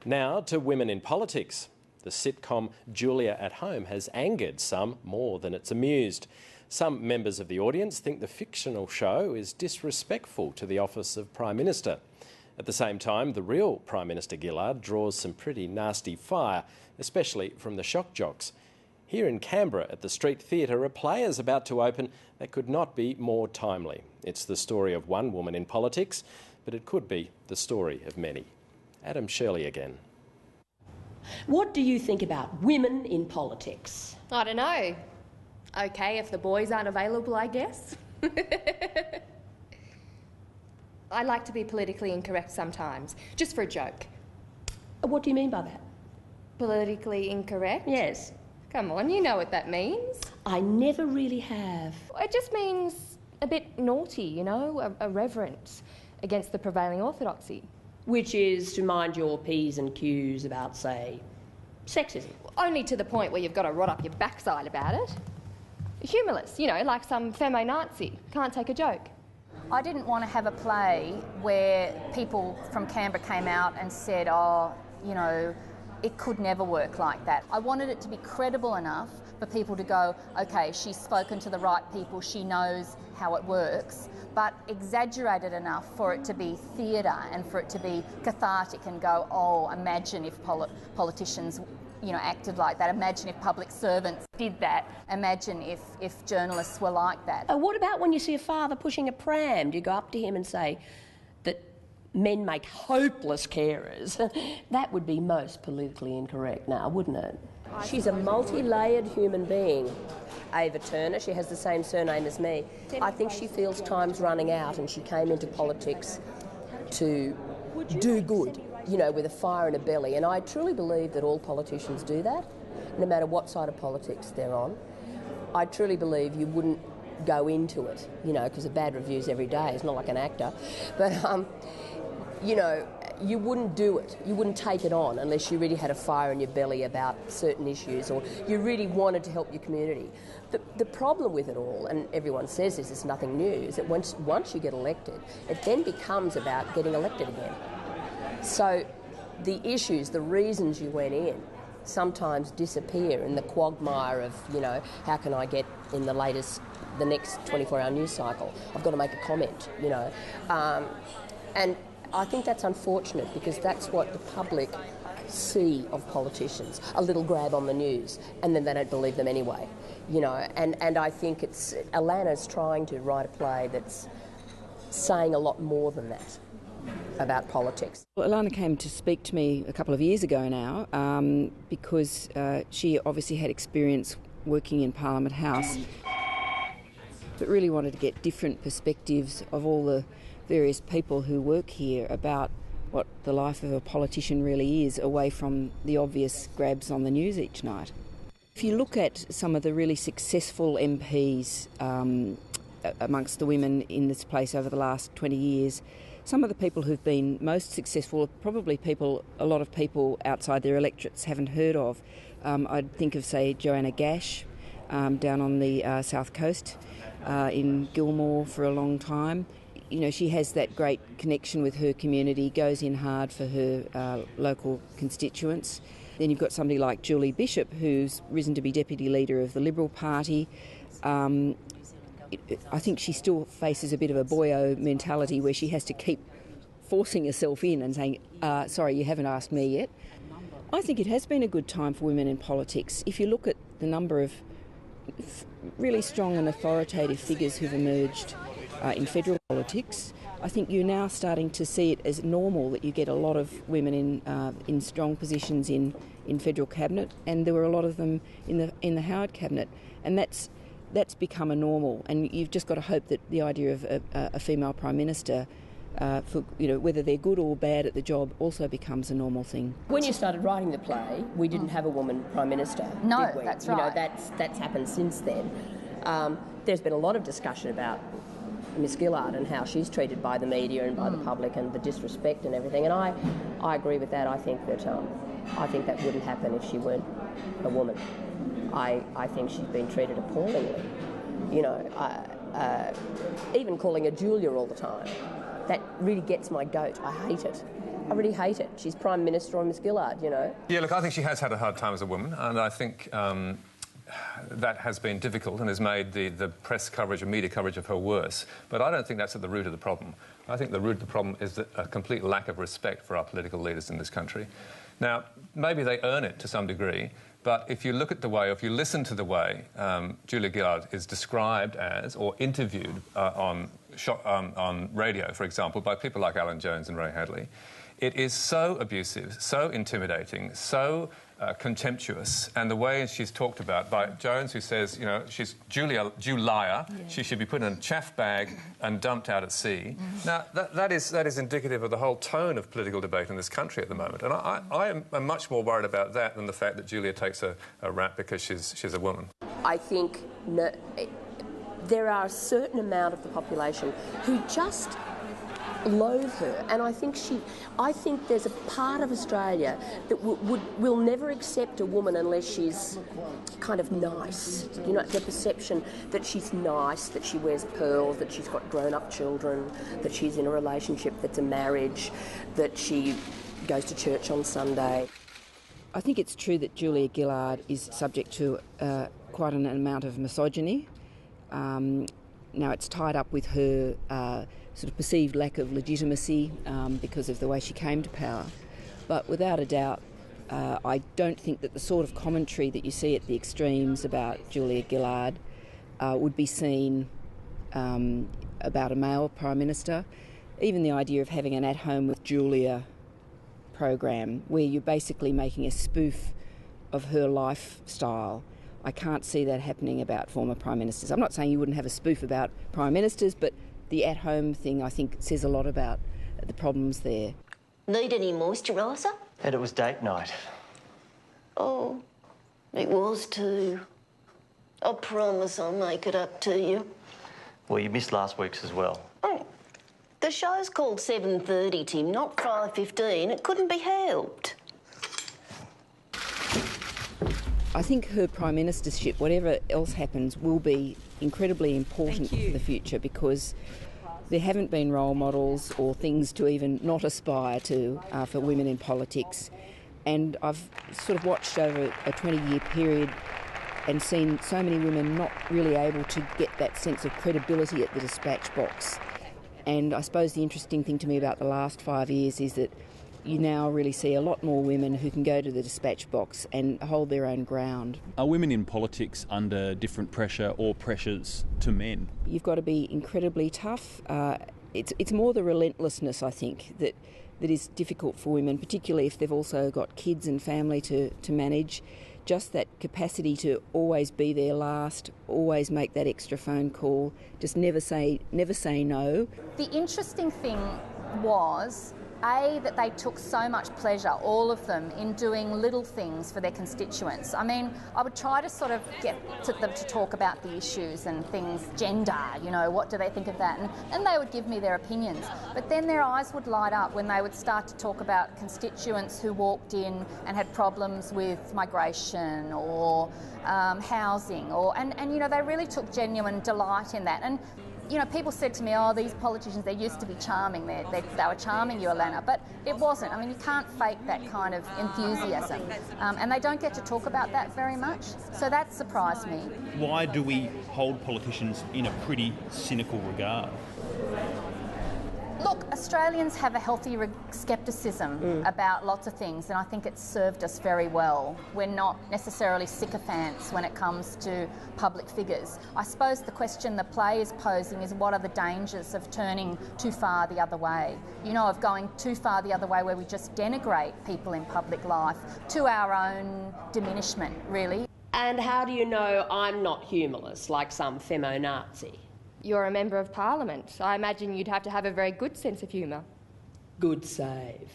Now to women in politics. The sitcom Julia at Home has angered some more than it's amused. Some members of the audience think the fictional show is disrespectful to the office of Prime Minister. At the same time, the real Prime Minister Gillard draws some pretty nasty fire, especially from the shock jocks. Here in Canberra at the Street Theatre, a play is about to open that could not be more timely. It's the story of one woman in politics, but it could be the story of many. Adam Shirley again. What do you think about women in politics? I don't know. Okay, if the boys aren't available, I guess. I like to be politically incorrect sometimes, just for a joke. What do you mean by that? Politically incorrect? Yes. Come on, you know what that means. I never really have. It just means a bit naughty, you know, irreverent against the prevailing orthodoxy. Which is to mind your P's and Q's about, say, sexism. Only to the point where you've got to rot up your backside about it. Humorless, you know, like some femo-Nazi. Can't take a joke. I didn't want to have a play where people from Canberra came out and said, oh, you know, it could never work like that. I wanted it to be credible enough for people to go, okay, she's spoken to the right people, she knows how it works, but exaggerated enough for it to be theatre and for it to be cathartic and go, oh, imagine if politicians, you know, acted like that. Imagine if public servants did that. Imagine if journalists were like that. What about when you see a father pushing a pram? Do you go up to him and say that men make hopeless carers? That would be most politically incorrect now, wouldn't it? She's a multi-layered human being. Ava Turner, she has the same surname as me. I think she feels time's running out and she came into politics to do good, you know, with a fire in her belly. And I truly believe that all politicians do that, no matter what side of politics they're on. I truly believe you wouldn't go into it, you know, because of bad reviews every day. It's not like an actor. But, you know, you wouldn't do it. You wouldn't take it on unless you really had a fire in your belly about certain issues or you really wanted to help your community. The problem with it all, and everyone says this, it's nothing new, is that once you get elected, it then becomes about getting elected again. So the issues, the reasons you went in, sometimes disappear in the quagmire of, you know, how can I get in the next 24-hour news cycle? I've got to make a comment, you know. And I think that's unfortunate because that's what the public see of politicians, a little grab on the news, and then they don't believe them anyway, you know. And I think ALANA's trying to write a play that's saying a lot more than that about politics. Well, ALANA came to speak to me a couple of years ago now because she obviously had experience working in Parliament House, but really wanted to get different perspectives of all the various people who work here about what the life of a politician really is, away from the obvious grabs on the news each night. If you look at some of the really successful MPs amongst the women in this place over the last 20 years, some of the people who've been most successful are probably a lot of people outside their electorates haven't heard of. I'd think of, say, Joanna Gash down on the south coast, in Gilmore for a long time. You know, she has that great connection with her community, goes in hard for her local constituents. Then you've got somebody like Julie Bishop, who's risen to be Deputy Leader of the Liberal Party. I think she still faces a bit of a boyo mentality where she has to keep forcing herself in and saying, sorry, you haven't asked me yet. I think it has been a good time for women in politics. If you look at the number of really strong and authoritative figures who've emerged in federal politics, I think you're now starting to see it as normal that you get a lot of women in strong positions in federal cabinet, and there were a lot of them in the Howard cabinet, and that's become a normal. And you've just got to hope that the idea of a female prime minister, for, you know, whether they're good or bad at the job, also becomes a normal thing. When you started writing the play, we didn't have a woman prime minister, no, did we? That's right. You know, that's happened since then. There's been a lot of discussion about Miss Gillard and how she's treated by the media and by the public and the disrespect and everything. And I agree with that. I think that wouldn't happen if she weren't a woman. I think she's been treated appallingly. You know, even calling her Julia all the time, that really gets my goat. I hate it. I really hate it. She's Prime Minister or Miss Gillard, you know. Yeah, look, I think she has had a hard time as a woman, and I think that has been difficult and has made the press coverage and media coverage of her worse. But I don't think that's at the root of the problem. I think the root of the problem is a complete lack of respect for our political leaders in this country. Now, maybe they earn it to some degree, but if you look at the way, or if you listen to the way Julia Gillard is described as, or interviewed on radio, for example, by people like Alan Jones and Ray Hadley, it is so abusive, so intimidating, so contemptuous, and the way she's talked about by Jones, who says, you know, she's Julia, yeah. She should be put in a chaff bag and dumped out at sea. Now, that is indicative of the whole tone of political debate in this country at the moment, and I am much more worried about that than the fact that Julia takes a rap because she's a woman. I think there are a certain amount of the population who just loathe her, and I think there's a part of Australia that will never accept a woman unless she's kind of nice. You know, the perception that she's nice, that she wears pearls, that she's got grown-up children, that she's in a relationship that's a marriage, that she goes to church on Sunday. I think it's true that Julia Gillard is subject to quite an amount of misogyny. Now, it's tied up with her sort of perceived lack of legitimacy because of the way she came to power. But without a doubt, I don't think that the sort of commentary that you see at the extremes about Julia Gillard would be seen about a male Prime Minister. Even the idea of having an At Home with Julia program where you're basically making a spoof of her lifestyle, I can't see that happening about former Prime Ministers. I'm not saying you wouldn't have a spoof about Prime Ministers, but the at-home thing, I think, says a lot about the problems there. Need any moisturiser? And it was date night. Oh, it was too. I promise I'll make it up to you. Well, you missed last week's as well. Oh, the show's called 7:30, Tim, not 5:15. It couldn't be helped. I think her Prime Ministership, whatever else happens, will be incredibly important for the future because there haven't been role models or things to even not aspire to for women in politics. And I've sort of watched over a 20-year period and seen so many women not really able to get that sense of credibility at the dispatch box. And I suppose the interesting thing to me about the last 5 years is that you now really see a lot more women who can go to the dispatch box and hold their own ground. Are women in politics under different pressure or pressures to men? You've got to be incredibly tough. It's more the relentlessness, I think, that is difficult for women, particularly if they've also got kids and family to manage. Just that capacity to always be there last, always make that extra phone call, just never say no. The interesting thing was that they took so much pleasure, all of them, in doing little things for their constituents. I mean, I would try to sort of get to them to talk about the issues and things, gender, you know, what do they think of that? And they would give me their opinions. But then their eyes would light up when they would start to talk about constituents who walked in and had problems with migration or housing, and you know, they really took genuine delight in that. And you know, people said to me, oh, these politicians, they used to be charming. They were charming you, Alana. But it wasn't. I mean, you can't fake that kind of enthusiasm. And they don't get to talk about that very much. So that surprised me. Why do we hold politicians in a pretty cynical regard? Look, Australians have a healthy scepticism about lots of things, and I think it's served us very well. We're not necessarily sycophants when it comes to public figures. I suppose the question the play is posing is what are the dangers of turning too far the other way? You know, of going too far the other way where we just denigrate people in public life to our own diminishment, really. And how do you know I'm not humorless like some femo-Nazi? You're a member of Parliament. I imagine you'd have to have a very good sense of humour. Good save.